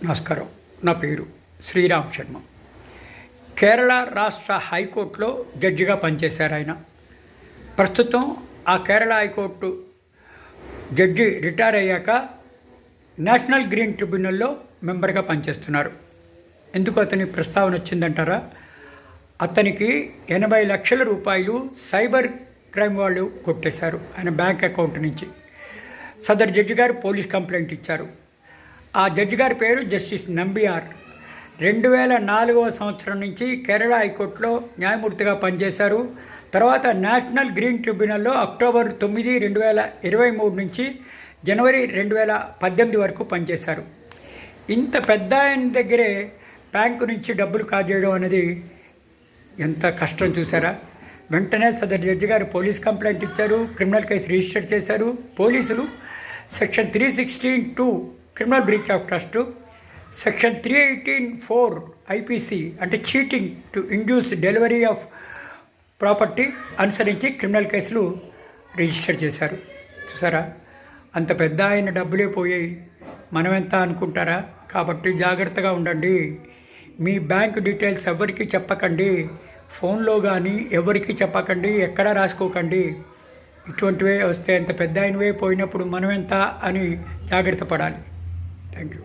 నమస్కారం. నా పేరు శ్రీరామ్ శర్మ. కేరళ రాష్ట్ర హైకోర్టులో జడ్జిగా పనిచేశారు ఆయన. ప్రస్తుతం ఆ కేరళ హైకోర్టు జడ్జి రిటైర్ అయ్యాక నేషనల్ గ్రీన్ ట్రిబ్యునల్లో మెంబర్గా పనిచేస్తున్నారు. ఎందుకు అతని ప్రస్తావన వచ్చిందంటారా? అతనికి 80 లక్షల రూపాయలు సైబర్ క్రైమ్ వాళ్ళు కొట్టేశారు ఆయన బ్యాంక్ అకౌంట్ నుంచి. సదర్ జడ్జి గారు పోలీస్ కంప్లైంట్ ఇచ్చారు. ఆ జడ్జి గారి పేరు జస్టిస్ నంబియార్. 2004వ సంవత్సరం నుంచి కేరళ హైకోర్టులో న్యాయమూర్తిగా పనిచేశారు. తర్వాత నేషనల్ గ్రీన్ ట్రిబ్యునల్లో అక్టోబర్ 9, 2023 నుంచి జనవరి 2018 వరకు పనిచేశారు. ఇంత పెద్ద ఆయన దగ్గరే బ్యాంకు నుంచి డబ్బులు కాజేయడం అనేది ఎంత కష్టం చూసారా? వెంటనే సదర్ జడ్జి గారు పోలీస్ కంప్లైంట్ ఇచ్చారు. క్రిమినల్ కేసు రిజిస్టర్ చేశారు. పోలీసులు section 316(2) criminal breach of trust, section 318(4) IPC అంటే cheating to induce delivery of property అనుసరించి క్రిమినల్ కేసులు రిజిస్టర్ చేశారు. చూసారా? అంత పెద్ద ఆయన డబ్బులే పోయాయి, మనం ఎంత అనుకుంటారా? కాబట్టి జాగ్రత్తగా ఉండండి. మీ బ్యాంక్ డీటెయిల్స్ ఎవరికి చెప్పకండి, ఫోన్లో కానీ ఎవరికి చెప్పకండి, ఎక్కడా రాసుకోకండి. ఇటువంటివే వస్తే అంత పెద్ద ఆయనవే పోయినప్పుడు మనం ఎంత అని జాగ్రత్త పడాలి. Thank you.